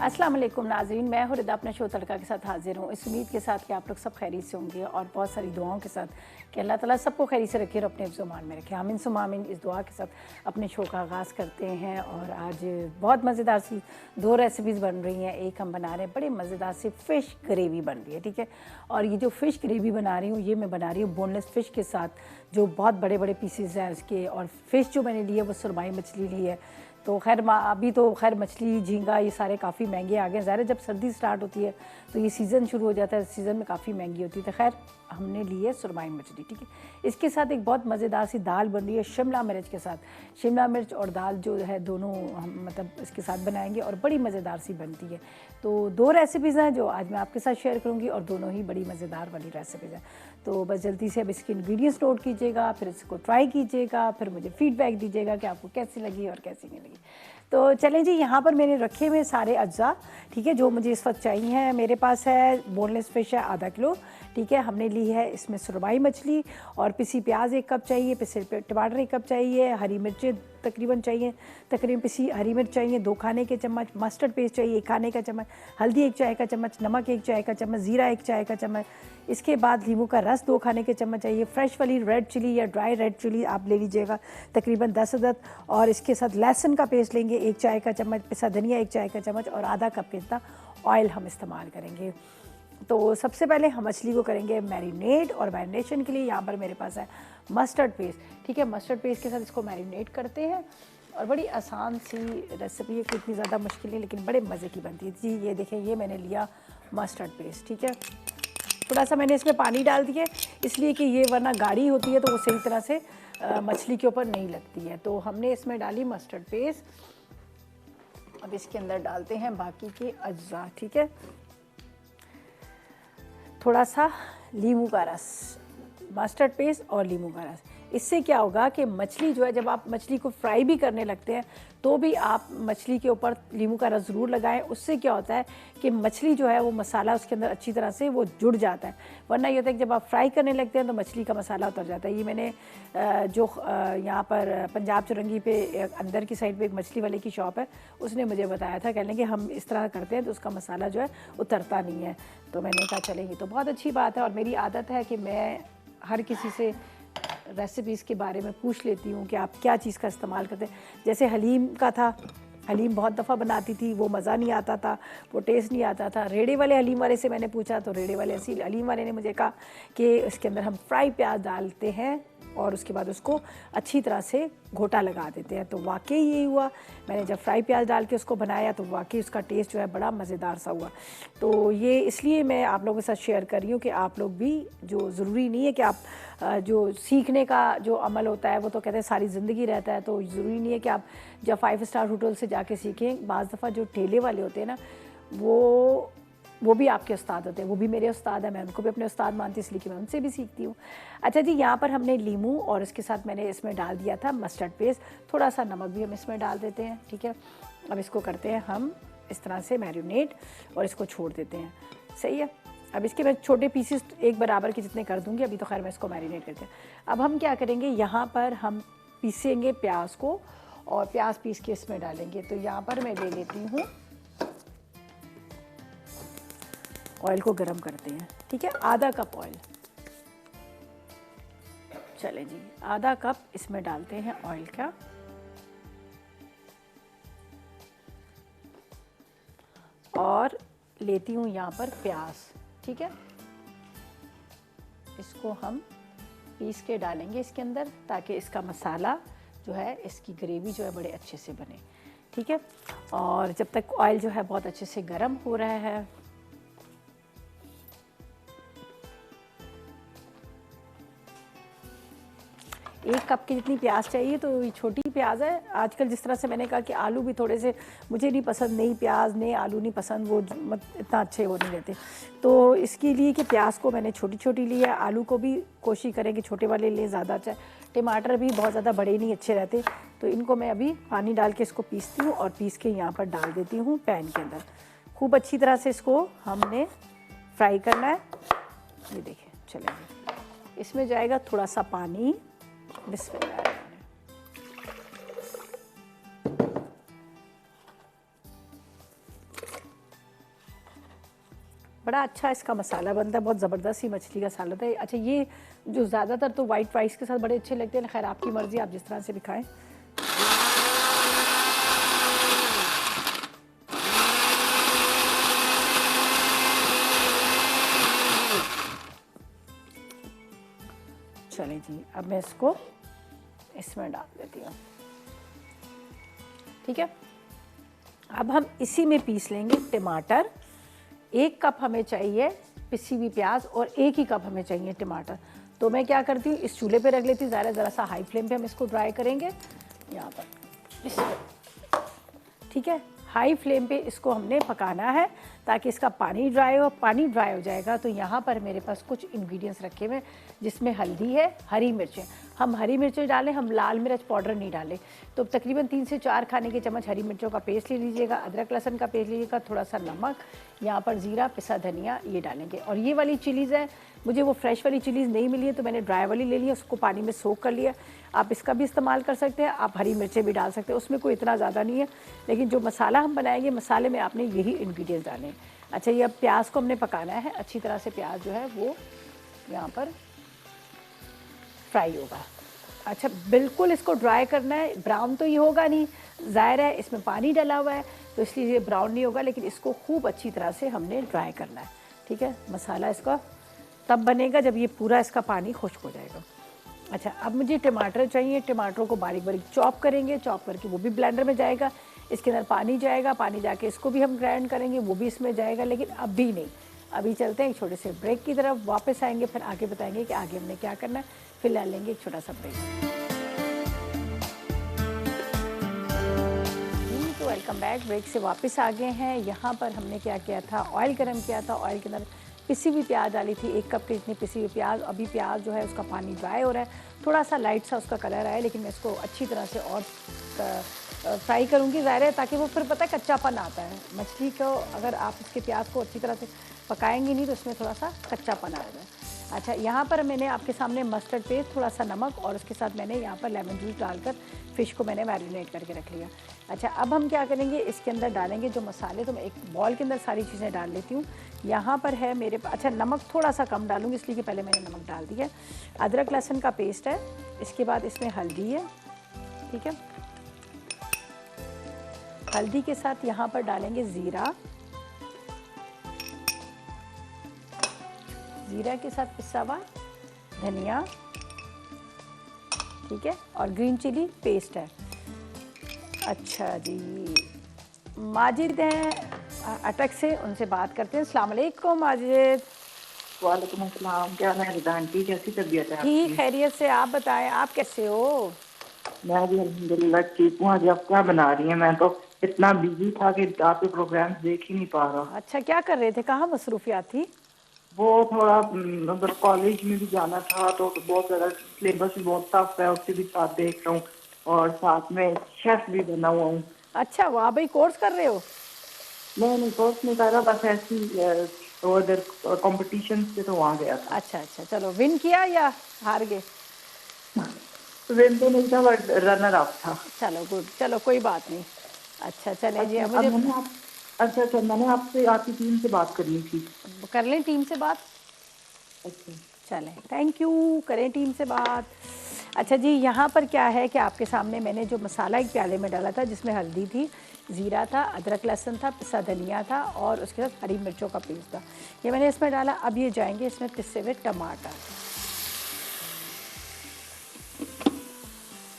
अस्सलाम वालेकुम नाज़रीन, मैं हूँ रिदा अपने शो तड़का के साथ हाजिर हूँ। इस उम्मीद के साथ कि आप लोग सब खैरियत से होंगे और बहुत सारी दुआओं के साथ कि अल्लाह ताला सबको खैरियत से रखे और अपने हिफ्ज़-ओ-मान में रखे। आमीन सुम्मा आमीन। इस दुआ के साथ अपने शो का आगाज़ करते हैं और आज बहुत मज़ेदार सी दो रेसिपीज़ बन रही हैं। एक हम बना रहे हैं बड़ी मज़ेदार सी फ़िश ग्रेवी बन रही है, ठीक है। और ये जो फ़िश ग्रेवी बना रही हूँ ये मैं बना रही हूँ बोनलेस फ़िश के साथ, जो बहुत बड़े बड़े पीसेस हैं उसके। और फ़िश जो मैंने ली है वो सुरमाई मछली ली है। तो खैर अभी तो खैर मछली झींगा ये सारे काफ़ी महंगे आ गए। ज़ाहिर है जब सर्दी स्टार्ट होती है तो ये सीज़न शुरू हो जाता है, सीज़न में काफ़ी महंगी होती है। तो खैर हमने ली है सुरमाई मछली, ठीक है। इसके साथ एक बहुत मज़ेदार सी दाल बन रही है शिमला मिर्च के साथ। शिमला मिर्च और दाल जो है दोनों हम मतलब इसके साथ बनाएंगे और बड़ी मज़ेदार सी बनती है। तो दो रेसिपीज़ हैं जो आज मैं आपके साथ शेयर करूँगी और दोनों ही बड़ी मज़ेदार वाली रेसिपीज़ हैं। तो बस जल्दी से अब इसके इंग्रेडिएंट्स नोट कीजिएगा, फिर इसको ट्राई कीजिएगा, फिर मुझे फ़ीडबैक दीजिएगा कि आपको कैसी लगी और कैसी नहीं लगी। तो चलें जी, यहाँ पर मैंने रखे हुए सारे अज्जा, ठीक है, जो मुझे इस वक्त चाहिए हैं। मेरे पास है बोनलेस फ़िश है आधा किलो, ठीक है। हमने ली है इसमें सुरमाई मछली और पिसी प्याज 1 कप चाहिए, पिसे टमाटर 1 कप चाहिए, हरी मिर्चें तकरीबन चाहिए, तकरीबन पिसी हरी मिर्च चाहिए 2 खाने के चम्मच, मस्टर्ड पेस्ट चाहिए 1 खाने का चम्मच, हल्दी 1 चाय का चम्मच, नमक 1 चाय का चम्मच, ज़ीरा 1 चाय का चम्मच। इसके बाद नींबू का रस 2 खाने के चम्मच चाहिए। फ्रेश वाली रेड चिली या ड्राई रेड चिली आप ले लीजिएगा तकरीबन 10 अदद। और इसके साथ लहसुन का पेस्ट लेंगे 1 चाय का चम्मच, पिसा धनिया 1 चाय का चम्मच और आधा कप के इतना ऑयल हम इस्तेमाल करेंगे। तो सबसे पहले हम मछली को करेंगे मैरिनेट और मैरिनेशन के लिए यहाँ पर मेरे पास है मस्टर्ड पेस्ट, ठीक है। मस्टर्ड पेस्ट के साथ इसको मैरिनेट करते हैं और बड़ी आसान सी रेसिपी है, इतनी ज़्यादा मुश्किल नहीं लेकिन बड़े मज़े की बनती है जी। ये देखें, ये मैंने लिया मस्टर्ड पेस्ट, ठीक है। थोड़ा सा मैंने इसमें पानी डाल दिया इसलिए कि ये वरना गाढ़ी होती है तो वो सही तरह से मछली के ऊपर नहीं लगती है। तो हमने इसमें डाली मस्टर्ड पेस्ट। अब इसके अंदर डालते हैं बाकी के अज्जा, ठीक है। थोड़ा सा नींबू का रस, मस्टर्ड पेस्ट और नींबू का रस। इससे क्या होगा कि मछली जो है जब आप मछली को फ्राई भी करने लगते हैं तो भी आप मछली के ऊपर नींबू का रस ज़रूर लगाएं। उससे क्या होता है कि मछली जो है वो मसाला उसके अंदर अच्छी तरह से वो जुड़ जाता है। वरना ये होता है कि जब आप फ्राई करने लगते हैं तो मछली का मसाला उतर जाता है। ये मैंने जो यहाँ पर पंजाब चौरंगी पे अंदर की साइड पे एक मछली वाले की शॉप है, उसने मुझे बताया था, कहने कि हम इस तरह करते हैं तो उसका मसाला जो है उतरता नहीं है। तो मैंने कहा चलेंगी तो बहुत अच्छी बात है। और मेरी आदत है कि मैं हर किसी से रेसिपीज़ के बारे में पूछ लेती हूँ कि आप क्या चीज़ का इस्तेमाल करते हैं। जैसे हलीम का था, हलीम बहुत दफ़ा बनाती थी, वो मज़ा नहीं आता था, वो टेस्ट नहीं आता था। रेड़े वाले हलीम वाले से मैंने पूछा तो रेड़े वाले हलीम वाले ने मुझे कहा कि इसके अंदर हम फ्राई प्याज डालते हैं और उसके बाद उसको अच्छी तरह से घोटा लगा देते हैं। तो वाकई यही हुआ, मैंने जब फ्राई प्याज डाल के उसको बनाया तो वाकई उसका टेस्ट जो है बड़ा मज़ेदार सा हुआ। तो ये इसलिए मैं आप लोगों के साथ शेयर कर रही हूँ कि आप लोग भी, जो ज़रूरी नहीं है कि आप जो सीखने का जो अमल होता है वो तो कहते हैं सारी ज़िंदगी रहता है, तो ज़रूरी नहीं है कि आप जब 5 स्टार होटल से जाके सीखें। बाज़ दफ़ा जो ठेले वाले होते हैं ना वो भी आपके उस्ताद होते हैं, वो भी मेरे उस्ताद हैं, मैं उनको भी अपने उस्ताद मानती हूँ इसलिए कि मैं उनसे भी सीखती हूँ। अच्छा जी, यहाँ पर हमने लीमू और इसके साथ मैंने इसमें डाल दिया था मस्टर्ड पेस्ट, थोड़ा सा नमक भी हम इसमें डाल देते हैं, ठीक है। अब इसको करते हैं हम इस तरह से मैरिनेट और इसको छोड़ देते हैं, सही है। अब इसके मैं छोटे पीसेस एक बराबर के जितने कर दूँगी, अभी तो खैर मैं इसको मैरिनेट करके। अब हम क्या करेंगे, यहाँ पर हम पीसेंगे प्याज को और प्याज पीस के इसमें डालेंगे। तो यहाँ पर मैं ले लेती हूँ, ऑयल को गरम करते हैं, ठीक है, आधा कप ऑयल। चले जी, आधा कप इसमें डालते हैं ऑयल का। और लेती हूँ यहाँ पर प्याज, ठीक है। इसको हम पीस के डालेंगे इसके अंदर ताकि इसका मसाला जो है, इसकी ग्रेवी जो है बड़े अच्छे से बने, ठीक है। और जब तक ऑयल जो है बहुत अच्छे से गर्म हो रहा है, एक कप की जितनी प्याज चाहिए तो ये छोटी प्याज है। आजकल जिस तरह से मैंने कहा कि आलू भी थोड़े से मुझे नहीं पसंद, नहीं प्याज नहीं आलू नहीं पसंद, वो इतना अच्छे वो नहीं रहते। तो इसके लिए कि प्याज को मैंने छोटी छोटी ली है, आलू को भी कोशिश करें कि छोटे वाले लें, ज़्यादा अच्छा है। टमाटर भी बहुत ज़्यादा बड़े नहीं अच्छे रहते। तो इनको मैं अभी पानी डाल के इसको पीसती हूँ और पीस के यहाँ पर डाल देती हूँ पैन के अंदर। खूब अच्छी तरह से इसको हमने फ्राई करना है। ये देखें, चलेगा, इसमें जाएगा थोड़ा सा पानी। बिस्मिल्लाह। बड़ा अच्छा इसका मसाला बनता है, बहुत ज़बरदस्त ही मछली का सालन है। अच्छा ये जो ज़्यादातर तो वाइट राइस के साथ बड़े अच्छे लगते हैं, खैर आपकी मर्ज़ी, आप जिस तरह से भी खाएं। चलें जी, अब मैं इसको इसमें डाल देती हूँ, ठीक है। अब हम इसी में पीस लेंगे टमाटर, 1 कप हमें चाहिए पिसी हुई प्याज और 1 ही कप हमें चाहिए टमाटर। तो मैं क्या करती हूँ, इस चूल्हे पे रख लेती हूँ, ज़रा सा हाई फ्लेम पे हम इसको ड्राई करेंगे यहाँ पर, ठीक है। हाई फ्लेम पे इसको हमने पकाना है ताकि इसका पानी ड्राई हो। पानी ड्राई हो जाएगा तो यहाँ पर मेरे पास कुछ इंग्रेडिएंट्स रखे हुए हैं, जिसमें हल्दी है, हरी मिर्चें। हम हरी मिर्चें डालें, हम लाल मिर्च पाउडर नहीं डालें। तो तकरीबन 3 से 4 खाने के चम्मच हरी मिर्चों का पेस्ट ले लीजिएगा, अदरक लहसुन का पेस्ट लीजिएगा, थोड़ा सा नमक, यहाँ पर ज़ीरा, पिसा धनिया, ये डालेंगे। और ये वाली चिलीज़ है, मुझे वो फ्रेश वाली चिलीज़ नहीं मिली है तो मैंने ड्राई वाली ले ली, उसको पानी में सोक कर लिया। आप इसका भी इस्तेमाल कर सकते हैं, आप हरी मिर्चें भी डाल सकते हैं, उसमें कोई इतना ज़्यादा नहीं है। लेकिन जो मसाला हम बनाएंगे, मसाले में आपने यही इंग्रेडिएंट्स डालें। अच्छा, ये अब प्याज को हमने पकाना है अच्छी तरह से, प्याज जो है वो यहाँ पर फ्राई होगा। अच्छा, बिल्कुल इसको ड्राई करना है, ब्राउन तो ये होगा नहीं, ज़ाहिर है इसमें पानी डला हुआ है तो इसलिए ये ब्राउन नहीं होगा, लेकिन इसको खूब अच्छी तरह से हमने ड्राई करना है, ठीक है। मसाला इसका तब बनेगा जब ये पूरा इसका पानी खुश्क हो जाएगा। अच्छा, अब मुझे टमाटर चाहिए, टमाटरों को बारीक बारीक चॉप करेंगे, चॉप करके वो भी ब्लेंडर में जाएगा, इसके अंदर पानी जाएगा, पानी जाके इसको भी हम ग्राइंड करेंगे, वो भी इसमें जाएगा। लेकिन अभी नहीं, अभी चलते हैं एक छोटे से ब्रेक की तरफ, वापस आएंगे, फिर आगे बताएंगे कि आगे हमने क्या करना है। फिलहाल लेंगे एक छोटा सा ब्रेक। तो वेलकम बैक, ब्रेक से वापस आ गए हैं। यहाँ पर हमने क्या किया था, ऑयल गर्म किया था, ऑयल के अंदर पिसी हुई प्याज डाली थी, 1 कप के जितनी पिसी हुई प्याज। अभी प्याज जो है उसका पानी ड्राई हो रहा है, थोड़ा सा लाइट सा उसका कलर आया, लेकिन मैं इसको अच्छी तरह से और फ्राई करूँगी, ज़ाहिर है, ताकि वो फिर पता है कच्चापन आता है मछली को, अगर आप उसके प्याज को अच्छी तरह से पकाएंगे नहीं तो उसमें थोड़ा सा कच्चापन आएगा। अच्छा, यहाँ पर मैंने आपके सामने मस्टर्ड पेस्ट, थोड़ा सा नमक और उसके साथ मैंने यहाँ पर लेमन जूस डालकर फ़िश को मैंने मैरिनेट करके रख लिया। अच्छा, अब हम क्या करेंगे, इसके अंदर डालेंगे जो मसाले, तो मैं एक बॉल के अंदर सारी चीज़ें डाल लेती हूँ। यहाँ पर है मेरे पास, अच्छा नमक थोड़ा सा कम डालूँगी इसलिए कि पहले मैंने नमक डाल दिया। अदरक लहसुन का पेस्ट है, इसके बाद इसमें हल्दी है, ठीक है। हल्दी के साथ यहाँ पर डालेंगे ज़ीरा, ज़ीरा के साथ पिसा हुआ धनिया, ठीक है, और ग्रीन चिली पेस्ट है। अच्छा जी, माजिद हैं अटक से, उनसे बात करते हैं। अस्सलाम वालेकुम माजिद। वालेकुम अस्सलाम, क्या है रिदा आंटी, कैसी तबीयत है ठीक, आपकी? खैरियत से, आप बताएं, आप कैसे हो? मैं भी अल्हम्दुलिल्लाह ठीक हूँ। आज आप क्या बना रही हैं? मैं तो इतना बिजी था कि आपके प्रोग्राम देख ही नहीं पा रहा। अच्छा, क्या कर रहे थे, कहाँ मसरूफियात थी? वो थोड़ा मतलब कॉलेज में भी जाना था तो बहुत ज़्यादा सिलेबस भी बहुत टफ है, उससे भी साथ देख रहा हूँ और साथ में शेफ भी बना हुआ हूँ। अच्छा, वहाँ भाई कोर्स कर रहे हो? नहीं कोर्स नहीं कर रहा, बस ऐसी उधर कॉम्पिटिशन से तो वहाँ गया था। अच्छा अच्छा, चलो, विन किया या हार गए? विन तो नहीं था बट रनर अप था। चलो गुड, चलो कोई बात नहीं। अच्छा चले जी, अब अब मुझे मैंने आप अच्छा मैंने आपसे आपकी टीम से बात करनी थी। कर लें टीम से बात। अच्छा, चलें, थैंक यू, करें टीम से बात। अच्छा जी, यहाँ पर क्या है कि आपके सामने मैंने जो मसाला एक प्याले में डाला था, जिसमें हल्दी थी, ज़ीरा था, अदरक लहसुन था, पिसा धनिया था और उसके साथ हरी मिर्चों का पेस्ट था, ये मैंने इसमें डाला। अब ये जाएंगे इसमें पिसे हुए टमाटर,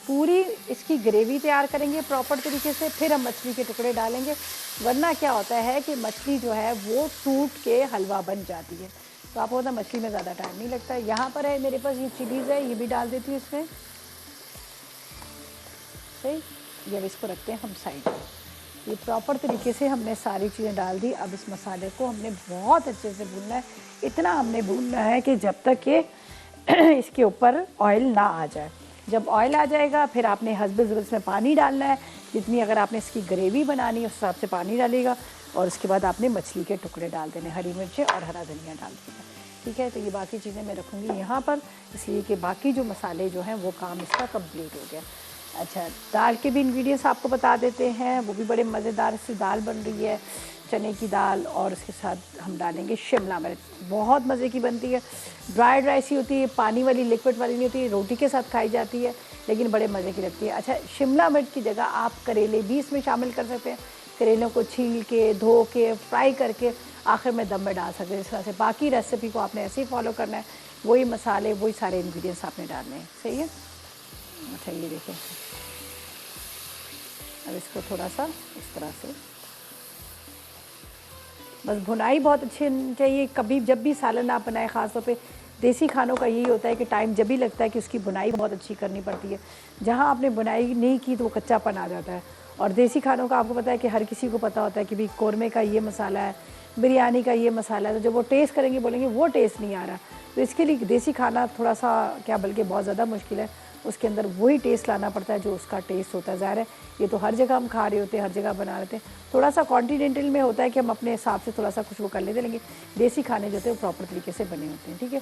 पूरी इसकी ग्रेवी तैयार करेंगे प्रॉपर तरीके से, फिर हम मछली के टुकड़े डालेंगे। वरना क्या होता है कि मछली जो है वो टूट के हलवा बन जाती है, तो आपको पता मछली में ज़्यादा टाइम नहीं लगता। यहाँ पर है मेरे पास ये चिलीज़ है, ये भी डाल देती हूँ इसमें। सही, ये अब इसको रखते हैं हम साइड में। ये प्रॉपर तरीके से हमने सारी चीज़ें डाल दी। अब इस मसाले को हमने बहुत अच्छे से भूनना है, इतना हमने भूनना है कि जब तक कि इसके ऊपर ऑयल ना आ जाए। जब ऑयल आ जाएगा फिर आपने हस्बे ज़रूरत इसमें पानी डालना है, जितनी अगर आपने इसकी ग्रेवी बनानी है उस हिसाब से पानी डालेगा, और उसके बाद आपने मछली के टुकड़े डाल देने, हरी मिर्चें और हरा धनिया डाल देना, ठीक है। तो ये बाकी चीज़ें मैं रखूँगी यहाँ पर, इसलिए कि बाकी जो मसाले जो हैं वो काम इसका कंप्लीट हो गया। अच्छा, दाल के भी इंग्रेडिएंट्स आपको बता देते हैं, वो भी बड़े मज़ेदार सी दाल बन रही है, चने की दाल, और उसके साथ हम डालेंगे शिमला मिर्च। बहुत मज़े की बनती है, ड्राई ड्राई सी होती है, पानी वाली लिक्विड वाली नहीं होती, रोटी के साथ खाई जाती है, लेकिन बड़े मज़े की लगती है। अच्छा, शिमला मिर्च की जगह आप करेले भी इसमें शामिल कर सकते हैं। करेलों को छील के, धो के, फ्राई करके आखिर में दम में डाल सकते हैं। इस तरह से बाकी रेसिपी को आपने ऐसे ही फॉलो करना है, वही मसाले, वही सारे इंग्रेडिएंट्स आपने डालने हैं। सही है। अच्छा, ये देखिए, अब इसको थोड़ा सा इस तरह से, बस भुनाई बहुत अच्छी होनी चाहिए। कभी जब भी सालन आप बनाएं, ख़ासतौर पे देसी खानों का यही होता है कि टाइम जब भी लगता है कि उसकी बुनाई बहुत अच्छी करनी पड़ती है। जहाँ आपने बुनाई नहीं की तो वो कच्चापन आ जाता है। और देसी खानों का आपको पता है कि हर किसी को पता होता है कि भाई कौरमे का ये मसाला है, बिरयानी का ये मसाला है, तो जब वो टेस्ट करेंगे बोलेंगे वो टेस्ट नहीं आ रहा। तो इसके लिए देसी खाना थोड़ा सा क्या, बल्कि बहुत ज़्यादा मुश्किल है। उसके अंदर वही टेस्ट लाना पड़ता है जो उसका टेस्ट होता है। ज़ाहिर है ये तो हर जगह हम खा रहे होते हैं, हर जगह बना लेते हैं। थोड़ा सा कॉन्टिनेंटल में होता है कि हम अपने हिसाब से थोड़ा सा कुछ वो कर लेते हैं, लेकिन देसी खाने जो होते हैं वो प्रॉपर तरीके से बने होते हैं। ठीक है।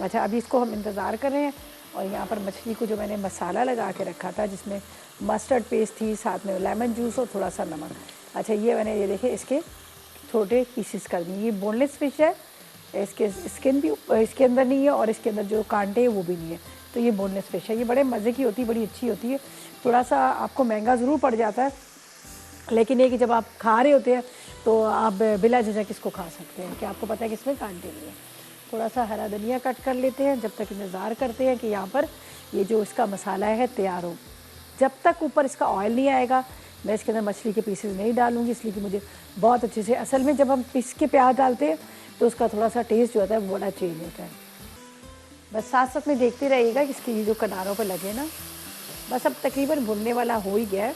अच्छा, अभी इसको हम इंतज़ार कर रहे हैं। और यहाँ पर मछली को जो मैंने मसाला लगा के रखा था, जिसमें मस्टर्ड पेस्ट थी, साथ में लेमन जूस और थोड़ा सा नमक। अच्छा, ये मैंने ये देखे इसके छोटे पीसेस कर दिए। ये बोनलेस फिश है, इसके स्किन भी इसके अंदर नहीं है और इसके अंदर जो कांटे हैं वो भी नहीं है, तो ये बोनलेस फिश है। ये बड़े मज़े की होती है, बड़ी अच्छी होती है। थोड़ा सा आपको महंगा ज़रूर पड़ जाता है, लेकिन ये कि जब आप खा रहे होते हैं तो आप बिला झिझक इसको खा सकते हैं कि आपको पता है कि इसमें कांटे नहीं है। थोड़ा सा हरा धनिया कट कर लेते हैं, जब तक इंतज़ार करते हैं कि यहाँ पर ये जो इसका मसाला है तैयार हो। जब तक ऊपर इसका ऑयल नहीं आएगा मैं इसके अंदर मछली के पीसेस नहीं डालूँगी, इसलिए कि मुझे बहुत अच्छे से, असल में जब हम पीस के प्याज डालते हैं तो उसका थोड़ा सा टेस्ट जो होता है वो बड़ा चेंज होता है। बस साथ साथ में देखते रहिएगा कि इसकी ये जो किनारों पर लगे ना, बस अब तकरीबन भुनने वाला हो ही गया है।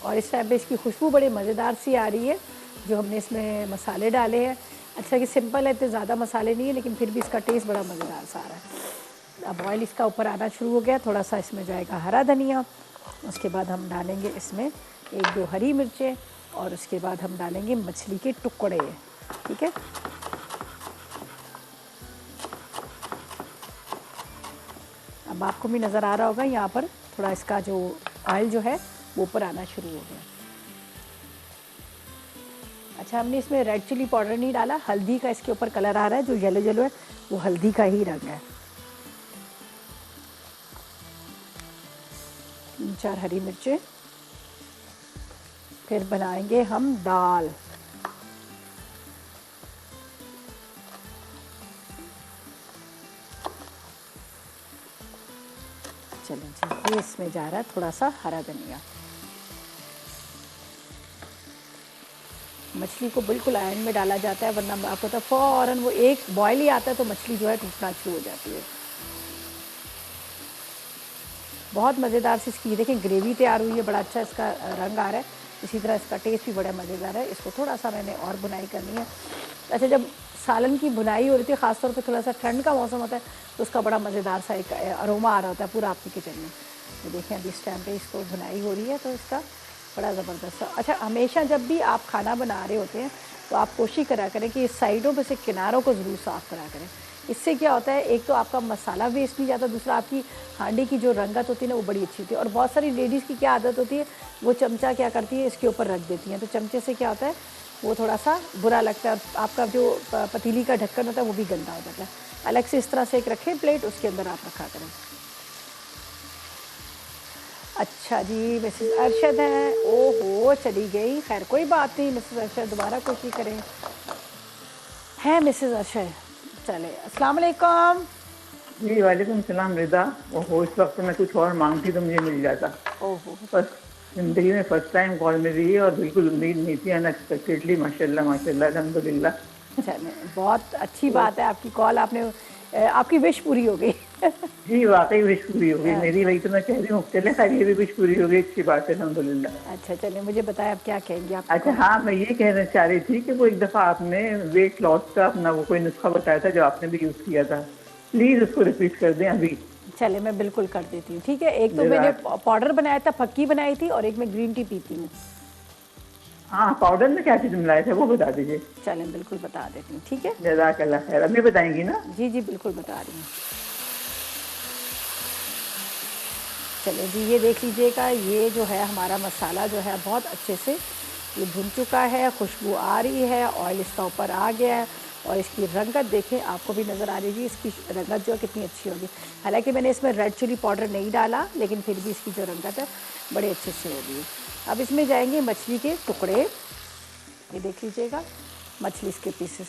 और इस टाइम पे इसकी खुशबू बड़ी मज़ेदार सी आ रही है जो हमने इसमें मसाले डाले हैं। अच्छा कि सिंपल है, इतने ज़्यादा मसाले नहीं है, लेकिन फिर भी इसका टेस्ट बड़ा मज़ेदार सा आ रहा है। अब ऑयल इसका ऊपर आना शुरू हो गया, थोड़ा सा इसमें जाएगा हरा धनिया, उसके बाद हम डालेंगे इसमें 1-2 हरी मिर्चें, और उसके बाद हम डालेंगे मछली के टुकड़े। ठीक है। अब आपको भी नज़र आ रहा होगा यहाँ पर थोड़ा इसका जो ऑयल जो है वो ऊपर आना शुरू हो गया। अच्छा, हमने इसमें रेड चिली पाउडर नहीं डाला, हल्दी का इसके ऊपर कलर आ रहा है, जो येलो येलो है वो हल्दी का ही रंग है। 3-4 हरी मिर्चें, फिर बनाएंगे हम दाल। चलें जी, ये इसमें जा रहा है थोड़ा सा हरा धनिया। मछली को बिल्कुल एंड में डाला जाता है, वरना आपको तो फ़ौरन वो एक बॉयल ही आता है तो मछली जो है टूटना शुरू हो जाती है। बहुत मज़ेदार सी इसकी देखें ग्रेवी तैयार हुई है, बड़ा अच्छा इसका रंग आ रहा है, इसी तरह इसका टेस्ट भी बड़ा मज़ेदार है। इसको थोड़ा सा मैंने और बुनाई करनी है। अच्छा, जब सालन की बुनाई हो रही थी, ख़ासतौर पे थोड़ा सा ठंड का मौसम होता है तो उसका बड़ा मज़ेदार सा एक अरोमा आ रहा होता है पूरा आपकी किचन में। तो देखें अभी इस टाइम पे इसको बुनाई हो रही है तो इसका बड़ा ज़बरदस्त। अच्छा, हमेशा जब भी आप खाना बना रहे होते हैं तो आप कोशिश करा करें कि साइडों पे से किनारों को ज़रूर साफ़ करा करें। इससे क्या होता है, एक तो आपका मसाला वेस्ट नहीं जाता, दूसरा आपकी हांडी की जो रंगत होती है ना वो बड़ी अच्छी होती है। और बहुत सारी लेडीज़ की क्या आदत होती है, वो चमचा क्या करती है इसके ऊपर रख देती हैं, तो चमचे से क्या होता है वो थोड़ा सा बुरा लगता है और आपका जो पतीली का ढक्कन होता है वो भी गंदा हो जाता है। अलग से इस तरह से एक रखें प्लेट, उसके अंदर आप रखा करें। अच्छा जी, मिसेस अरशद है, ओहो चली गई, खैर कोई बात नहीं, मिसेस अरशद दोबारा कोशिश करें। है मिसेस अरशद, चले, अस्सलाम वालेकुम। जी वालेकुम सलाम रिदा। ओहो, इस वक्त मैं कुछ और मांगती तो मुझे मिल जाता। ओहो, बस जिंदगी में फर्स्ट टाइम कॉल मिल रही है और बिल्कुल उम्मीद नहीं थी, अनएक्सपेक्टेडली। माशाल्लाह माशाल्लाह, अल्हम्दुलिल्लाह। चले, बहुत अच्छी बात है, आपकी कॉल, आपने आपकी विश पूरी हो गई। जी वाकई विश पूरी हो गई मेरी, वही तो मैं कह रही हूँ। चले खैर, ये भी विश पूरी हो गई, अच्छी बात है, अल्हम्दुलिल्लाह। अच्छा चलिए, मुझे बताएं आप क्या कहेंगे आप। अच्छा हाँ, मैं ये कहना चाह रही थी कि वो एक दफ़ा आपने वेट लॉस का अपना वो कोई नुस्खा बताया था जो आपने भी यूज़ किया था, प्लीज़ उसको रिपीट कर दें अभी। चले, मैं बिल्कुल कर देती हूँ। ठीक है, एक तो मैंने पाउडर बनाया था, फक्की बनाई थी, और एक मैं ग्रीन टी पीती हूँ। हाँ, पाउडर में क्या चीज़ मिलाया था वो बता दीजिए। चलें, बिल्कुल बता देती हूँ। ठीक है, जज़ाकल्लाह खैर। अभी बताएंगी ना? जी जी बिल्कुल बता रही हूँ। चलो जी, ये देख लीजिएगा, ये जो है हमारा मसाला जो है बहुत अच्छे से ये भुन चुका है, खुशबू आ रही है, ऑयल इसका ऊपर आ गया है और इसकी रंगत देखें, आपको भी नज़र आ रही होगी इसकी रंगत जो है कितनी अच्छी होगी। हालांकि मैंने इसमें रेड चिली पाउडर नहीं डाला, लेकिन फिर भी इसकी जो रंगत है बड़े अच्छे से होगी। अब इसमें जाएंगे मछली के टुकड़े, ये देख लीजिएगा मछली के पीसेस।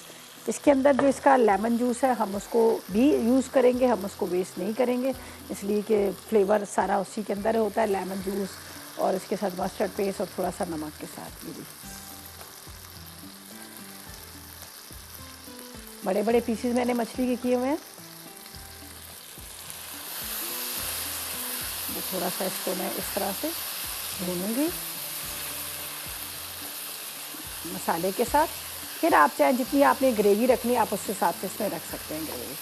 इसके अंदर जो इसका लेमन जूस है हम उसको भी यूज़ करेंगे, हम उसको वेस्ट नहीं करेंगे, इसलिए कि फ्लेवर सारा उसी के अंदर होता है, लेमन जूस और इसके साथ मस्टर्ड पेस्ट और थोड़ा सा नमक के साथ। ये बड़े बड़े पीसेस मैंने मछली के किए हुए हैं। थोड़ा सा इसको मैं इस तरह से भूनूंगी मसाले के साथ। फिर आप चाहे जितनी आपने ग्रेवी रखनी है आप उस हिसाब से इसमें रख सकते हैं ग्रेवी,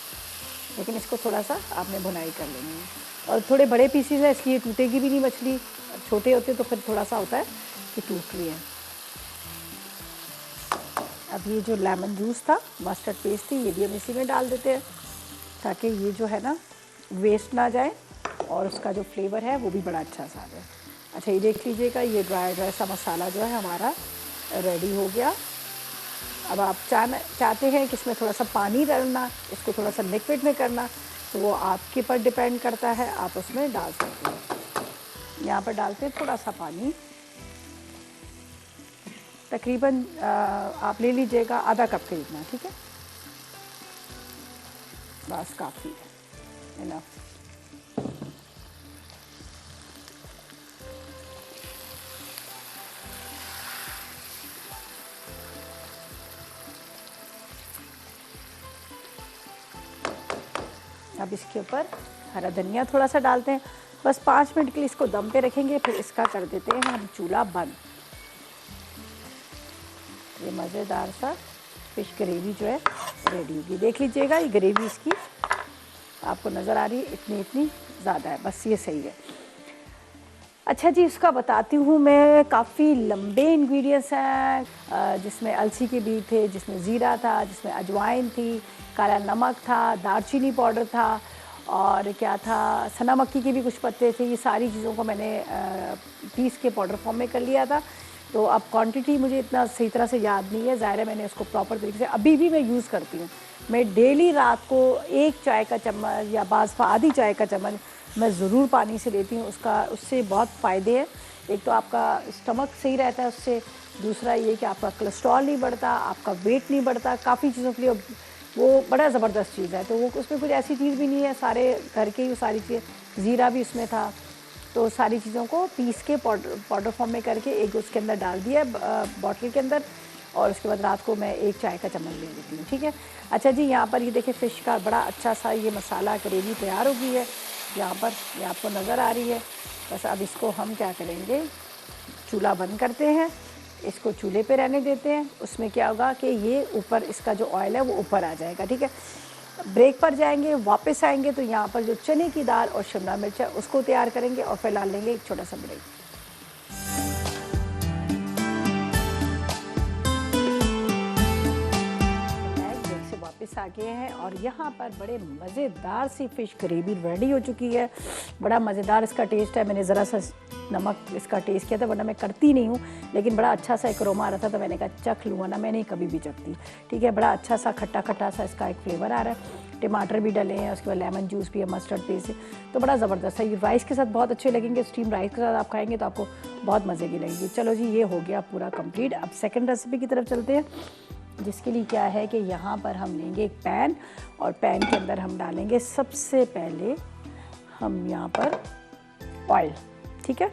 लेकिन इसको थोड़ा सा आपने भुनाई कर लेनी है। और थोड़े बड़े पीसीज है इसलिए टूटेगी भी नहीं मछली, छोटे होते तो फिर थोड़ा सा होता है कि टूट रही है। अब ये जो लेमन जूस था, मस्टर्ड पेस्ट थी, ये भी हम इसी में डाल देते हैं ताकि ये जो है ना वेस्ट ना जाए और उसका जो फ्लेवर है वो भी बड़ा अच्छा सा आ जाए। अच्छा, ये देख लीजिएगा, ये ड्राई सा मसाला जो है हमारा रेडी हो गया। अब आप चाहते हैं कि इसमें थोड़ा सा पानी डालना, इसको थोड़ा सा लिक्विड में करना, तो वो आपके पर डिपेंड करता है, आप उसमें डाल सकते हैं। यहाँ पर डालते हैं थोड़ा सा पानी, तकरीबन आप ले लीजिएगा आधा कप के जितना, ठीक है, बस काफ़ी है, इनफ। अब इसके ऊपर हरा धनिया थोड़ा सा डालते हैं, बस 5 मिनट के लिए इसको दम पे रखेंगे, फिर इसका कर देते हैं हम चूल्हा बंद। ये मज़ेदार सा फिश ग्रेवी जो है रेडी होगी। देख लीजिएगा, ये ग्रेवी इसकी आपको नज़र आ रही है, इतनी ज़्यादा है, बस ये सही है। अच्छा जी, इसका बताती हूँ मैं। काफ़ी लंबे इंग्रेडिएंट्स हैं, जिसमें अलसी के बीज थे, जिसमें ज़ीरा था, जिसमें अजवाइन थी, काला नमक था, दालचीनी पाउडर था और क्या था, सना मक्खी के भी कुछ पत्ते थे। ये सारी चीज़ों को मैंने पीस के पाउडर फॉर्म में कर लिया था। तो अब क्वांटिटी मुझे इतना सही तरह से याद नहीं है, ज़ाहिर है मैंने उसको प्रॉपर तरीके से अभी भी मैं यूज़ करती हूँ। मैं डेली रात को 1 चाय का चम्मच या बाज़ आधी चाय का चम्मच मैं ज़रूर पानी से लेती हूँ। उससे बहुत फ़ायदे हैं। एक तो आपका स्टमक सही रहता है उससे, दूसरा ये कि आपका कोलेस्ट्रॉल नहीं बढ़ता, आपका वेट नहीं बढ़ता, काफ़ी चीज़ों के लिए वो बड़ा ज़बरदस्त चीज़ है। तो वो उसमें कुछ ऐसी चीज़ भी नहीं है, सारे घर के ही सारी चीज़ें, ज़ीरा भी उसमें था। तो सारी चीज़ों को पीस के पाउडर फॉर्म में करके एक उसके अंदर डाल दिया बॉटल के अंदर, और उसके बाद रात को मैं 1 चाय का चम्मच ले लेती हूँ, ठीक है। अच्छा जी, यहाँ पर ये देखिए फ़िश का बड़ा अच्छा सा ये मसाला ग्रेवी तैयार हो गई है। यहाँ पर ये आपको नज़र आ रही है। बस अब इसको हम क्या करेंगे, चूल्हा बंद करते हैं, इसको चूल्हे पे रहने देते हैं। उसमें क्या होगा कि ये ऊपर इसका जो ऑयल है वो ऊपर आ जाएगा, ठीक है। ब्रेक पर जाएंगे, वापस आएंगे तो यहाँ पर जो चने की दाल और शिमला मिर्च है उसको तैयार करेंगे और फिर डाल लेंगे एक छोटा सा ब्रेक। वापस आ गए हैं और यहाँ पर बड़े मज़ेदार सी फ़िश ग्रेवी रेडी हो चुकी है। बड़ा मज़ेदार इसका टेस्ट है। मैंने ज़रा सा नमक इसका टेस्ट किया था, वरना मैं करती नहीं हूँ, लेकिन बड़ा अच्छा सा एक अरोमा आ रहा था तो मैंने कहा चख लूँगा ना, मैं नहीं कभी भी चखती, ठीक है। बड़ा अच्छा सा खट्टा खट्टा सा इसका एक फ्लेवर आ रहा है, टमाटर भी डले हैं, उसके बाद लेमन जूस भी है, मस्टर्ड पेस्ट है, तो बड़ा ज़बरदस्त है। ये राइस के साथ बहुत अच्छे लगेंगे, स्टीम राइस के साथ आप खाएँगे तो आपको बहुत मज़े की लगेगी। चलो जी, ये हो गया पूरा कम्प्लीट। अब सेकेंड रेसिपी की तरफ चलते हैं, जिसके लिए क्या है कि यहाँ पर हम लेंगे एक पैन और पैन के अंदर हम डालेंगे सबसे पहले हम यहाँ पर ऑयल, ठीक है।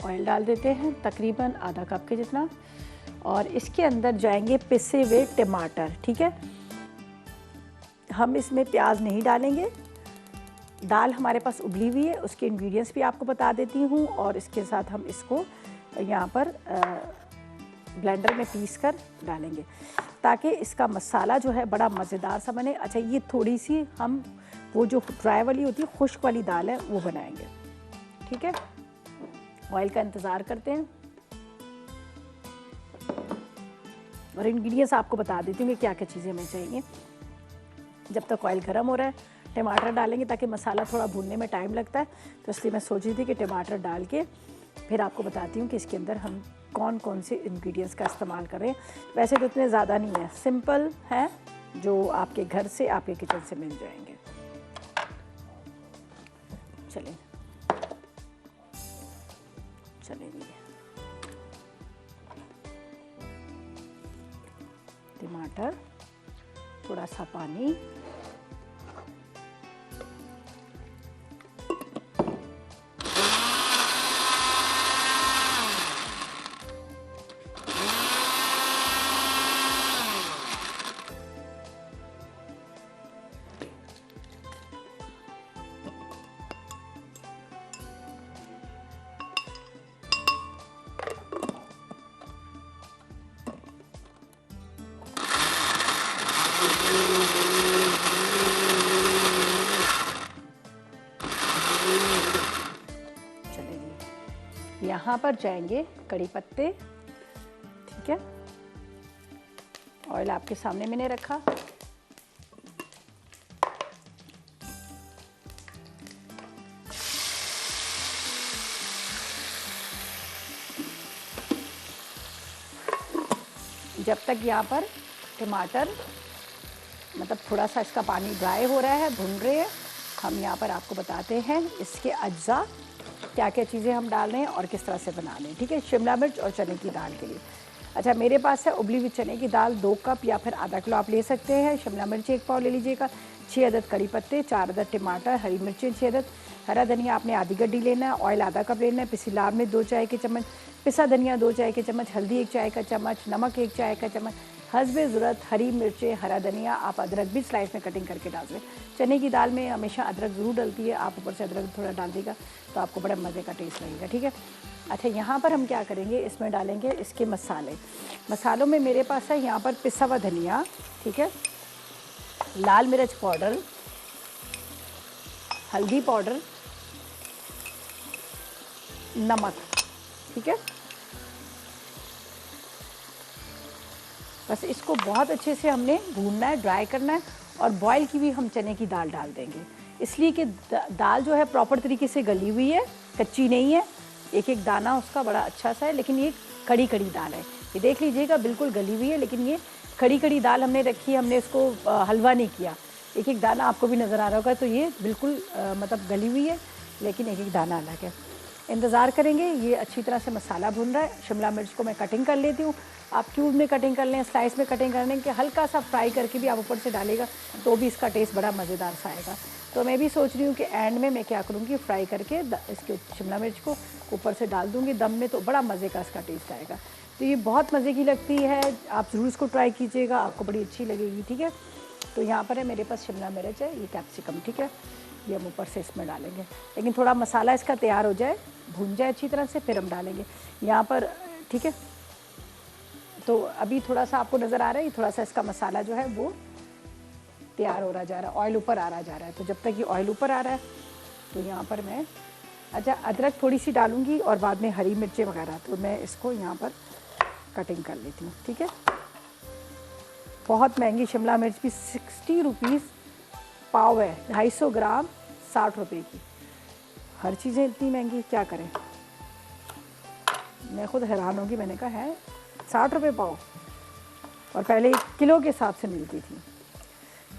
ऑयल डाल देते हैं तकरीबन आधा कप के जितना, और इसके अंदर जाएंगे पिसे हुए टमाटर, ठीक है। हम इसमें प्याज नहीं डालेंगे। दाल हमारे पास उबली हुई है, उसके इंग्रेडिएंट्स भी आपको बता देती हूँ, और इसके साथ हम इसको यहाँ पर ब्लेंडर में पीस कर डालेंगे ताकि इसका मसाला जो है बड़ा मज़ेदार सा बने। अच्छा, ये थोड़ी सी हम वो जो ड्राई वाली होती है, खुश्क वाली दाल है, वो बनाएंगे, ठीक है। ऑयल का इंतज़ार करते हैं और इंग्रेडिएंट्स आपको बता देती हूँ कि क्या क्या चीज़ें हमें चाहिए। जब तक ऑयल गर्म हो रहा है, टमाटर डालेंगे ताकि मसाला थोड़ा भूनने में टाइम लगता है, तो इसलिए मैं सोच रही थी कि टमाटर डाल के फिर आपको बताती हूँ कि इसके अंदर हम कौन कौन से इंग्रेडिएंट्स का इस्तेमाल करें। वैसे तो इतने ज़्यादा नहीं है, सिंपल है, जो आपके घर से, आपके किचन से मिल जाएंगे। चलिए टमाटर, थोड़ा सा पानी, यहाँ पर जाएंगे कड़ी पत्ते, ठीक है। ऑयल आपके सामने मैंने रखा, जब तक यहाँ पर टमाटर मतलब थोड़ा सा इसका पानी ड्राई हो रहा है, भुन रहे हैं, हम यहाँ पर आपको बताते हैं इसके अज्जा क्या क्या चीज़ें हम डाल रहे हैं और किस तरह से बना रहे हैं, ठीक है। शिमला मिर्च और चने की दाल के लिए, अच्छा मेरे पास है उबली हुई चने की दाल 2 कप या फिर आधा किलो आप ले सकते हैं। शिमला मिर्च 1 पाव ले लीजिएगा, 6 अदद कड़ी पत्ते, 4 अदद टमाटर, हरी मिर्चें 6 अदद, हरा धनिया आपने आधी गड्डी लेना है, ऑयल आधा कप लेना है, पिसी लाल मिर्च 2 चाय के चम्मच, पिसा धनिया 2 चाय के चम्मच, हल्दी 1 चाय का चम्मच, नमक 1 चाय का चम्मच, हस्बे ज़रूरत हरी मिर्चें, हरा धनिया, आप अदरक भी स्लाइस में कटिंग करके डाल दें। चने की दाल में हमेशा अदरक ज़रूर डलती है, आप ऊपर से अदरक थोड़ा डाल देगा तो आपको बड़ा मज़े का टेस्ट लगेगा, ठीक है। अच्छा यहाँ पर हम क्या करेंगे, इसमें डालेंगे इसके मसाले। मसालों में मेरे पास है यहाँ पर पिसा हुआ धनिया, ठीक है, लाल मिर्च पाउडर, हल्दी पाउडर, नमक, ठीक है। बस इसको बहुत अच्छे से हमने भूनना है, ड्राई करना है, और बॉयल की हुई हम चने की दाल डाल देंगे, इसलिए कि दाल जो है प्रॉपर तरीके से गली हुई है, कच्ची नहीं है, एक एक दाना उसका बड़ा अच्छा सा है, लेकिन ये कड़ी कड़ी दाल है, ये देख लीजिएगा बिल्कुल गली हुई है, लेकिन ये कड़ी कड़ी दाल हमने रखी है, हमने इसको हलवा नहीं किया, एक एक दाना आपको भी नज़र आ रहा होगा, तो ये बिल्कुल मतलब गली हुई है, लेकिन एक एक दाना अलग है। इंतज़ार करेंगे, ये अच्छी तरह से मसाला भून रहा है। शिमला मिर्च को मैं कटिंग कर लेती हूँ, आप क्यूब में कटिंग कर लें, स्लाइस में कटिंग कर लें, कि हल्का सा फ्राई करके भी आप ऊपर से डालेगा तो भी इसका टेस्ट बड़ा मज़ेदार सा आएगा। तो मैं भी सोच रही हूँ कि एंड में मैं क्या करूँगी, फ्राई करके इसके शिमला मिर्च को ऊपर से डाल दूँगी दम में, तो बड़ा मज़े का इसका टेस्ट आएगा। तो ये बहुत मज़े की लगती है, आप ज़रूर इसको ट्राई कीजिएगा, आपको बड़ी अच्छी लगेगी, ठीक है। तो यहाँ पर है मेरे पास शिमला मिर्च है, ये कैप्सिकम, ठीक है, ये हम ऊपर से इसमें डालेंगे, लेकिन थोड़ा मसाला इसका तैयार हो जाए, भून जाए अच्छी तरह से, फिर हम डालेंगे यहाँ पर, ठीक है। तो अभी थोड़ा सा आपको नज़र आ रहा है, थोड़ा सा इसका मसाला जो है वो तैयार हो रहा जा रहा है, ऑयल ऊपर आ रहा जा रहा है। तो जब तक ये ऑयल ऊपर आ रहा है तो यहाँ पर मैं अच्छा अदरक थोड़ी सी डालूँगी और बाद में हरी मिर्चें वगैरह, तो मैं इसको यहाँ पर कटिंग कर लेती हूँ, ठीक है। बहुत महंगी शिमला मिर्च भी 60 रुपीज़ पाव है, 250 ग्राम 60 रुपये की। हर चीज़ें इतनी महंगी, क्या करें, मैं खुद हैरान होगी। मैंने कहा है 60 रुपये पाव, और पहले 1 किलो के हिसाब से मिलती थी।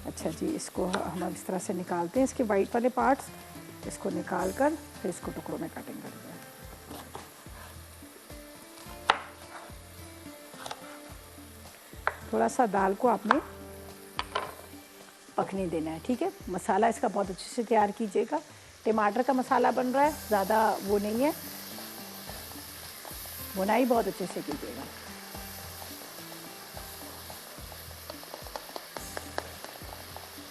अच्छा जी, इसको हम इस तरह से निकालते हैं, इसके वाइट वाले पार्ट्स, इसको निकाल कर फिर इसको टुकड़ों में कटिंग करते हैं। थोड़ा सा दाल को आपने पकने देना है, ठीक है। मसाला इसका बहुत अच्छे से तैयार कीजिएगा, टमाटर का मसाला बन रहा है, ज़्यादा वो नहीं है, भुनाई बहुत अच्छे से कीजिएगा।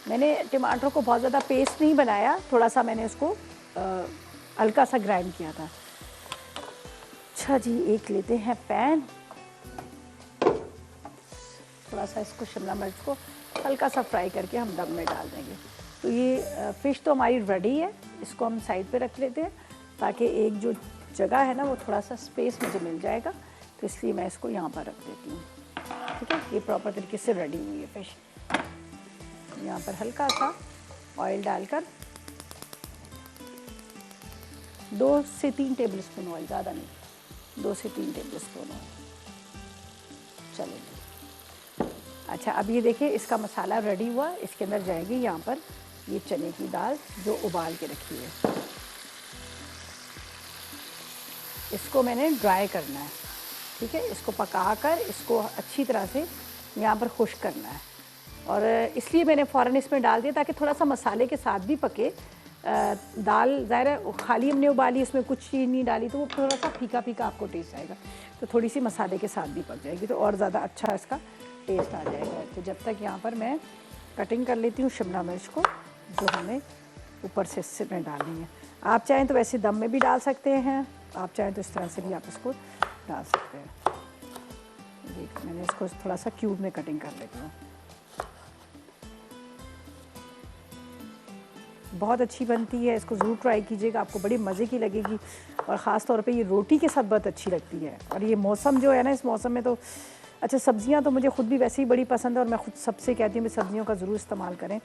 मैंने टमाटर को बहुत ज़्यादा पेस्ट नहीं बनाया, थोड़ा सा मैंने उसको हल्का सा ग्राइंड किया था। अच्छा जी, एक लेते हैं पैन, थोड़ा सा इसको शिमला मिर्च को हल्का सा फ्राई करके हम दम में डाल देंगे। तो ये फ़िश तो हमारी रेडी है, इसको हम साइड पे रख लेते हैं, ताकि एक जो जगह है ना वो थोड़ा सा स्पेस मुझे मिल जाएगा, तो इसलिए मैं इसको यहाँ पर रख देती हूँ, ठीक है। ये प्रॉपर तरीके से रेडी हुई है फ़िश। यहाँ पर हल्का सा ऑयल डालकर 2 से 3 टेबल स्पून ऑयल, ज़्यादा नहीं, 2 से 3 टेबल स्पून ऑयल। चलिए, अच्छा अब ये देखिए इसका मसाला रेडी हुआ। इसके अंदर जाएगी यहाँ पर ये चने की दाल जो उबाल के रखी है। इसको मैंने ड्राई करना है, ठीक है। इसको पकाकर इसको अच्छी तरह से यहाँ पर खुश्क करना है। और इसलिए मैंने फ़ौरन इसमें डाल दिया ताकि थोड़ा सा मसाले के साथ भी पके। दाल ज़ाहिर है खाली हमने उबाली, इसमें कुछ चीज़ नहीं डाली, तो वो थोड़ा सा फीका फीका आपको टेस्ट आएगा। तो थोड़ी सी मसाले के साथ भी पक जाएगी तो और ज़्यादा अच्छा इसका टेस्ट आ जाएगा। तो जब तक यहाँ पर मैं कटिंग कर लेती हूँ शिमला मिर्च को, जो हमें ऊपर से इससे में डालनी है। आप चाहें तो वैसे दम में भी डाल सकते हैं, आप चाहें तो इस तरह से भी आप इसको डाल सकते हैं। देख मैंने इसको थोड़ा सा क्यूब में कटिंग कर लेती हूँ। बहुत अच्छी बनती है, इसको ज़रूर ट्राई कीजिएगा, आपको बड़ी मज़े की लगेगी। और ख़ास तौर पे ये रोटी के साथ बहुत अच्छी लगती है। और ये मौसम जो है ना, इस मौसम में तो अच्छा, सब्ज़ियाँ तो मुझे ख़ुद भी वैसे ही बड़ी पसंद है और मैं ख़ुद सबसे कहती हूँ कि सब्ज़ियों का ज़रूर इस्तेमाल करें।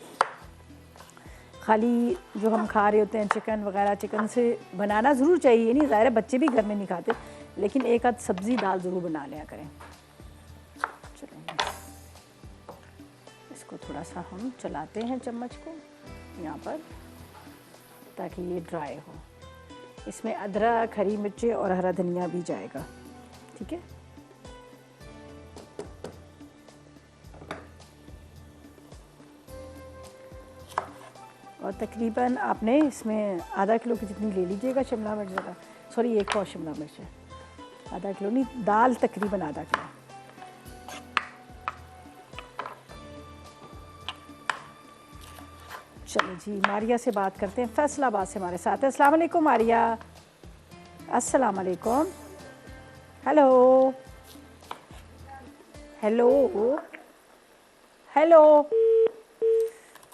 खाली जो हम खा रहे होते हैं चिकन वगैरह, चिकन से बनाना ज़रूर चाहिए, नहीं ज़ाहिर है बच्चे भी घर में नहीं खाते, लेकिन एक आध सब्ज़ी दाल ज़रूर बना लिया करें। चलो इसको थोड़ा सा हम चलाते हैं चम्मच को यहाँ पर ताकि ये ड्राई हो। इसमें अदरक, हरी मिर्चें और हरा धनिया भी जाएगा, ठीक है। और तकरीबन आपने इसमें आधा किलो की जितनी ले लीजिएगा शिमला मिर्च, ज़रा सॉरी 1 पाव शिमला मिर्च है, आधा किलो नहीं, दाल तकरीबन आधा किलो। चलो जी, मारिया से बात करते हैं, फैसलाबाद से हमारे साथ है। अस्सलाम वालेकुम मारिया। अस्सलाम वालेकुम। Hello hello hello.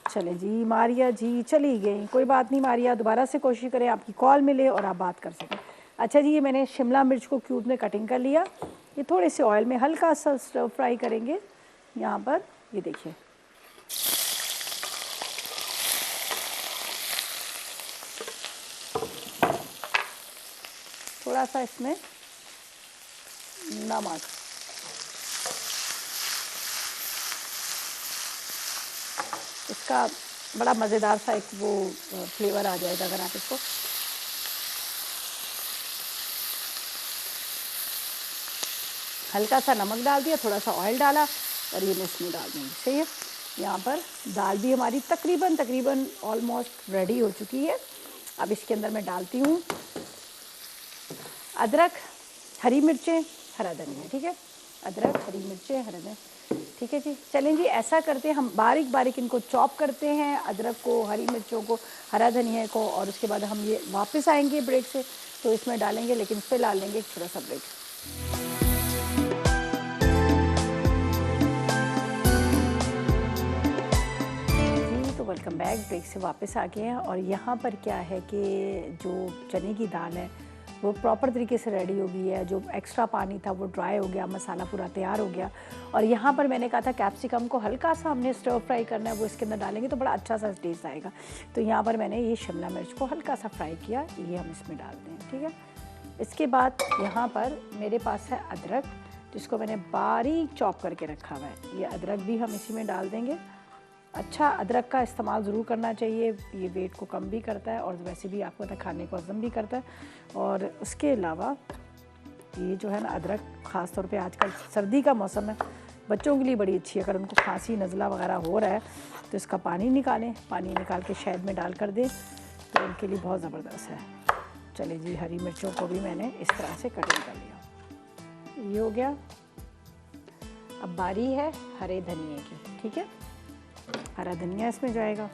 चले जी, मारिया जी चली गई, कोई बात नहीं मारिया, दोबारा से कोशिश करें आपकी कॉल मिले और आप बात कर सकें। अच्छा जी, ये मैंने शिमला मिर्च को क्यूब में कटिंग कर लिया। ये थोड़े से ऑयल में हल्का सा स्टर फ्राई करेंगे यहाँ पर। ये देखिए थोड़ा सा इसमें नमक, इसका बड़ा मज़ेदार सा एक वो फ्लेवर आ जाएगा अगर आप इसको हल्का सा नमक डाल दिया, थोड़ा सा ऑयल डाला और ये इसमें डाल देंगे। सही है। यहाँ पर दाल भी हमारी तकरीबन ऑलमोस्ट रेडी हो चुकी है। अब इसके अंदर मैं डालती हूँ अदरक, हरी मिर्चें, हरा धनिया, ठीक है। अदरक, हरी मिर्चें, हरा धनिया, ठीक है जी। चलें जी, ऐसा करते हैं हम बारीक बारीक इनको चॉप करते हैं, अदरक को, हरी मिर्चों को, हरा धनिया को, और उसके बाद हम ये वापस आएंगे ब्रेक से तो इसमें डालेंगे, लेकिन फिलहाल लेंगे एक छोटा सा ब्रेक। जी तो वेलकम बैक, ब्रेक से वापस आ गए हैं। और यहाँ पर क्या है कि जो चने की दाल है वो प्रॉपर तरीके से रेडी हो गई है। जो एक्स्ट्रा पानी था वो ड्राई हो गया, मसाला पूरा तैयार हो गया। और यहाँ पर मैंने कहा था कैप्सिकम को हल्का सा हमने स्टर फ्राई करना है, वो इसके अंदर डालेंगे तो बड़ा अच्छा सा टेस्ट आएगा। तो यहाँ पर मैंने ये शिमला मिर्च को हल्का सा फ्राई किया, ये हम इसमें डाल दें, ठीक है। इसके बाद यहाँ पर मेरे पास है अदरक, जिसको मैंने बारीक चॉप करके रखा हुआ है। ये अदरक भी हम इसी में डाल देंगे। अच्छा, अदरक का इस्तेमाल ज़रूर करना चाहिए, ये वेट को कम भी करता है और वैसे भी आपको खाने को हज़म भी करता है। और उसके अलावा ये जो है ना अदरक, ख़ास तौर पे आजकल सर्दी का मौसम है, बच्चों के लिए बड़ी अच्छी है। अगर उनको खांसी नज़ला वगैरह हो रहा है तो इसका पानी निकालें, पानी निकाल के शहद में डाल कर दें तो उनके लिए बहुत ज़बरदस्त है। चले जी, हरी मिर्चों को भी मैंने इस तरह से कटिंग कर लिया, ये हो गया। अब बारी है हरे धनिए की, ठीक है। हरा धनिया इसमें जाएगा।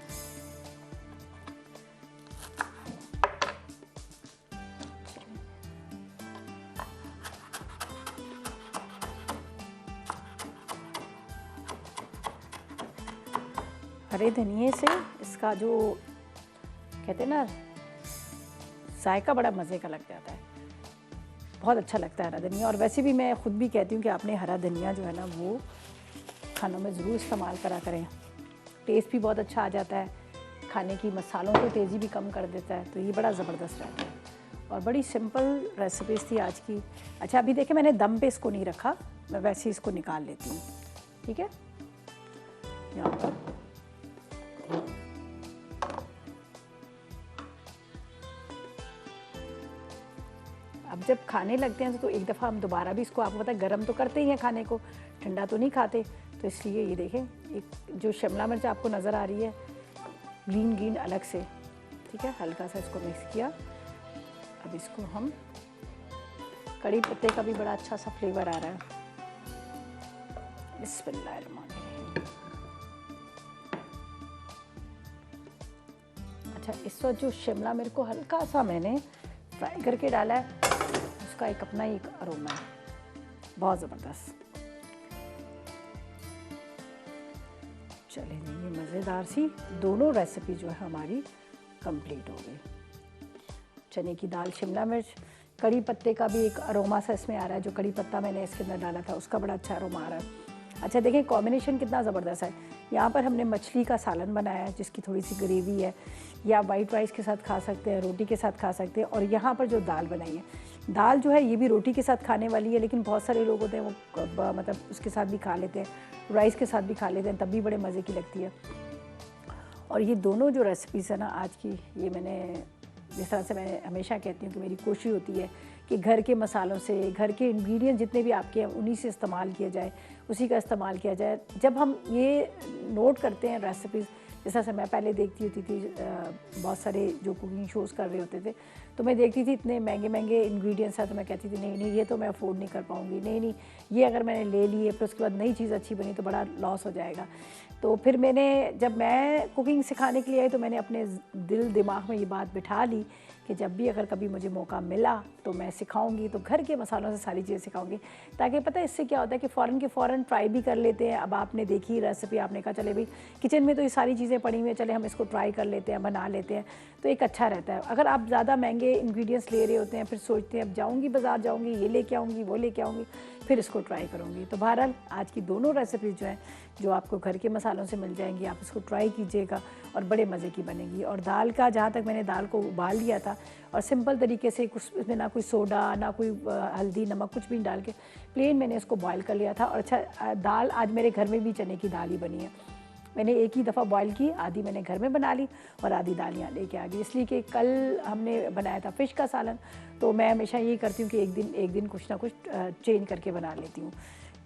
हरे धनिए से इसका जो कहते हैं ना जायका बड़ा मज़े का लग जाता है, बहुत अच्छा लगता है हरा धनिया। और वैसे भी मैं ख़ुद भी कहती हूँ कि आपने हरा धनिया जो है ना वो खानों में ज़रूर इस्तेमाल करा करें, टेस्ट भी बहुत अच्छा आ जाता है, खाने की, मसालों की तेज़ी भी कम कर देता है, तो ये बड़ा ज़बरदस्त रहता है। और बड़ी सिंपल रेसिपीज़ थी आज की। अच्छा अभी देखिए मैंने दम पे इसको नहीं रखा, मैं वैसे ही इसको निकाल लेती हूँ, ठीक है। यहाँ पर अब जब खाने लगते हैं तो एक दफ़ा हम दोबारा भी इसको, आपको पता है गर्म तो करते ही हैं खाने को, ठंडा तो नहीं खाते, तो इसलिए ये देखें एक जो शिमला मिर्च आपको नज़र आ रही है ग्रीन ग्रीन अलग से, ठीक है, हल्का सा इसको मिक्स किया। अब इसको हम, कड़ी पत्ते का भी बड़ा अच्छा सा फ्लेवर आ रहा है। बिस्मिल्लाहिर्रहमानिर्रहीम। अच्छा इस वक्त जो शिमला मिर्च को हल्का सा मैंने फ्राई करके डाला है, उसका एक अपना ही एक अरोमा है, बहुत ज़बरदस्त। चलिए ये मज़ेदार सी दोनों रेसिपी जो है हमारी कंप्लीट हो गई। चने की दाल, शिमला मिर्च, कड़ी पत्ते का भी एक अरोमा सा इसमें आ रहा है, जो कड़ी पत्ता मैंने इसके अंदर डाला था उसका बड़ा अच्छा अरोमा आ रहा है। अच्छा देखिए कॉम्बिनेशन कितना ज़बरदस्त है। यहाँ पर हमने मछली का सालन बनाया है जिसकी थोड़ी सी ग्रेवी है, या वाइट राइस के साथ खा सकते हैं, रोटी के साथ खा सकते हैं। और यहाँ पर जो दाल बनाई है, दाल जो है ये भी रोटी के साथ खाने वाली है, लेकिन बहुत सारे लोग होते हैं वो मतलब उसके साथ भी खा लेते हैं, राइस के साथ भी खा लेते हैं, तब भी बड़े मज़े की लगती है। और ये दोनों जो रेसिपीज़ है ना आज की, ये मैंने जिस तरह से मैं हमेशा कहती हूँ कि मेरी कोशिश होती है कि घर के मसालों से, घर के इंग्रेडिएंट जितने भी आपके हैं उन्हीं से इस्तेमाल किया जाए, उसी का इस्तेमाल किया जाए। जब हम ये नोट करते हैं रेसिपीज़, जैसा से मैं पहले देखती होती थी बहुत सारे जो कुकिंग शोज़ कर रहे होते थे, तो मैं देखती थी इतने महंगे महंगे इंग्रेडिएंट्स हैं, तो मैं कहती थी नहीं नहीं ये तो मैं अफोर्ड नहीं कर पाऊँगी, नहीं नहीं ये अगर मैंने ले लिए फिर उसके बाद नई चीज़ अच्छी बनी तो बड़ा लॉस हो जाएगा। तो फिर जब मैं कुकिंग सिखाने के लिए आई तो मैंने अपने दिल दिमाग में ये बात बिठा ली कि जब भी अगर कभी मुझे मौका मिला तो मैं सिखाऊंगी, तो घर के मसालों से सारी चीज़ें सिखाऊंगी, ताकि पता है इससे क्या होता है कि फ़ौरन के फ़ौरन ट्राई भी कर लेते हैं। अब आपने देखी रेसिपी, आपने कहा चले भाई किचन में तो ये सारी चीज़ें पड़ी हुई हैं, चले हम इसको ट्राई कर लेते हैं, बना लेते हैं, तो एक अच्छा रहता है। अगर आप ज़्यादा महंगे इंग्रेडिएंट्स ले रहे होते हैं, फिर सोचते हैं अब जाऊँगी बाज़ार, जाऊँगी ये लेके आऊँगी, वो लेके आऊँगी, फिर इसको ट्राई करूँगी। तो बहरहाल आज की दोनों रेसिपीज़ जो हैं, जो आपको घर के मसालों से मिल जाएंगी, आप इसको ट्राई कीजिएगा और बड़े मज़े की बनेगी। और दाल का, जहाँ तक मैंने दाल को उबाल लिया था और सिंपल तरीके से, कुछ इसमें ना कोई सोडा ना कोई हल्दी नमक कुछ भी डाल के प्लेन मैंने इसको बॉयल कर लिया था। और अच्छा दाल आज मेरे घर में भी चने की दाल ही बनी है, मैंने एक ही दफ़ा बॉयल की, आधी मैंने घर में बना ली और आधी दाल यहाँ लेके आ गई, इसलिए कि कल हमने बनाया था फ़िश का सालन, तो मैं हमेशा यही करती हूँ कि एक दिन कुछ ना कुछ चेंज करके बना लेती हूँ।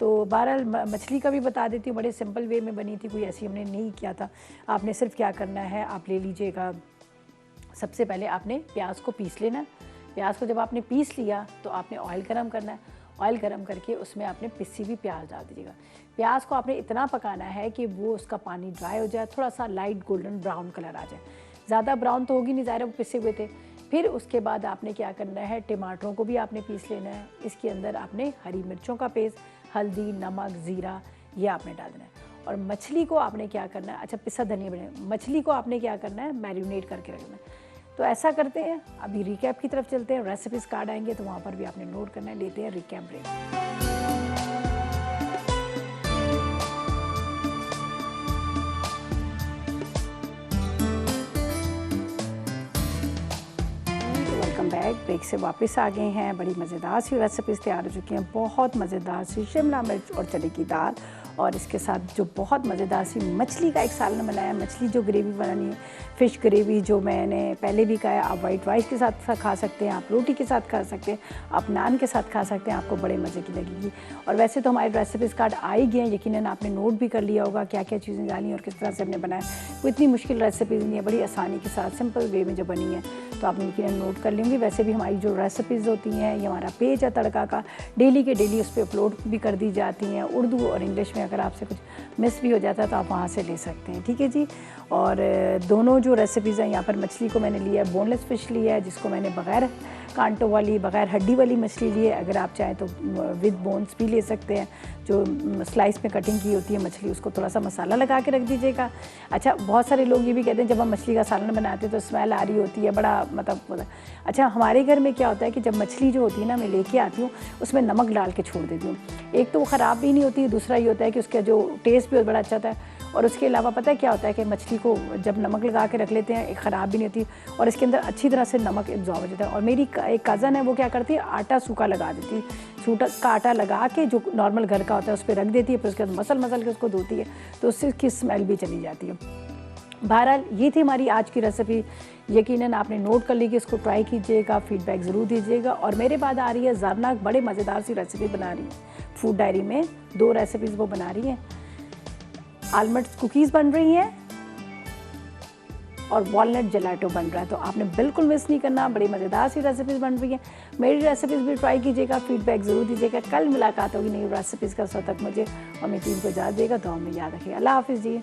तो बहरहाल मछली का भी बता देती हूँ, बड़े सिंपल वे में बनी थी, कोई ऐसी हमने नहीं किया था। आपने सिर्फ क्या करना है, आप ले लीजिएगा, सबसे पहले आपने प्याज को पीस लेना। प्याज को जब आपने पीस लिया तो आपने ऑयल गरम करना है, ऑयल गरम करके उसमें आपने पिसी हुई प्याज डाल दीजिएगा। प्याज को आपने इतना पकाना है कि वो उसका पानी ड्राई हो जाए, थोड़ा सा लाइट गोल्डन ब्राउन कलर आ जाए, ज़्यादा ब्राउन तो होगी नहीं, ज़ाहिर वो पिसे हुए थे। फिर उसके बाद आपने क्या करना है, टमाटरों को भी आपने पीस लेना है, इसके अंदर आपने हरी मिर्चों का पेस्ट, हल्दी, नमक, ज़ीरा ये आपने डाल देना है। और मछली को आपने क्या करना है, अच्छा पिसा धनिया बने, मछली को आपने क्या करना है, मैरिनेट करके रखना है। तो ऐसा करते हैं, अभी रिकैप की तरफ चलते हैं, रेसिपीज़ कार्ड आएंगे तो वहाँ पर भी आपने नोट करना है। लेते हैं रिकैप ब्रेक। ब्रेक से वापस आ गए हैं। बड़ी मज़ेदार सी रेसिपीज़ तैयार हो चुकी हैं, बहुत मज़ेदार सी शिमला मिर्च और चने की दाल, और इसके साथ जो बहुत मज़ेदार सी मछली का एक सालन बनाया। मछली जो ग्रेवी बनानी है, फ़िश ग्रेवी, जो मैंने पहले भी कहा है, आप वाइट राइस के साथ खा सकते हैं, आप रोटी के साथ खा सकते हैं, आप नान के साथ खा सकते हैं, आपको बड़े मज़े की लगेगी। और वैसे तो हमारे रेसिपीज़ कार्ड आ ही गए हैं, यकीनन आपने नोट भी कर लिया होगा क्या क्या चीज़ें डाली और किस तरह से हमने बनाया। कोई इतनी मुश्किल रेसिपीज़ नहीं है, बड़ी आसानी के साथ सिंपल वे में जो बनी है, तो आपने यकीनन नोट कर लेंगे। वैसे भी हमारी जो रेसिपीज़ होती हैं, ये हमारा पेज है तड़का का, डेली के डेली उस पर अपलोड भी कर दी जाती हैं, उर्दू और इंग्लिश में। अगर आपसे कुछ मिस भी हो जाता है तो आप वहाँ से ले सकते हैं, ठीक है जी। और दोनों जो रेसिपीज़ हैं, यहाँ पर मछली को मैंने लिया है, बोनलेस फ़िश लिया है, जिसको मैंने बग़ैर कांटों वाली, बग़ैर हड्डी वाली मछली ली है। अगर आप चाहें तो विद बोन्स भी ले सकते हैं, जो स्लाइस में कटिंग की होती है मछली, उसको थोड़ा सा मसाला लगा के रख दीजिएगा। अच्छा, बहुत सारे लोग ये भी कहते हैं जब हम मछली का सालन बनाते हैं तो स्मेल आ रही होती है, बड़ा मतलब। अच्छा, हमारे घर में क्या होता है कि जब मछली जो होती है ना, मैं लेके आती हूँ, उसमें नमक डाल के छोड़ देती हूँ। एक तो वो ख़राब भी नहीं होती, दूसरा ये होता है कि उसका जो टेस्ट भी बड़ा अच्छा होता है। और उसके अलावा पता है क्या होता है कि मछली को जब नमक लगा के रख लेते हैं ख़राब भी नहीं होती और इसके अंदर अच्छी तरह से नमक एब्जॉर्ब हो जाता है। और मेरी एक कज़न है, वो क्या करती है, आटा सूखा लगा देती है, सूखा का आटा लगा के जो नॉर्मल घर का होता है उस पर रख देती है, फिर उसके बाद मसल के उसको धोती है, तो उससे उसकी स्मेल भी चली जाती है। बहरहाल ये थी हमारी आज की रेसिपी। यकीनन आपने नोट कर ली कि इसको ट्राई कीजिएगा, फीडबैक ज़रूर दीजिएगा। और मेरे बाद आ रही है ज़रना, बड़े मज़ेदार सी रेसिपी बना रही है फूड डायरी में, 2 रेसिपीज़ वो बना रही हैं। आलमंड कुकीज़ बन रही हैं और वॉलनट जेलाटो बन रहा है, तो आपने बिल्कुल मिस नहीं करना। बड़ी मज़ेदार सी रेसिपीज़ बन रही हैं। मेरी रेसिपीज़ भी ट्राई कीजिएगा, फीडबैक ज़रूर दीजिएगा। कल मुलाकात होगी नई रेसिपीज़ का, तब तक मुझे और मेरी टीम को इजाज़त देगा। दुआ में याद रखिए। अल्लाह हाफ़िज़ जी।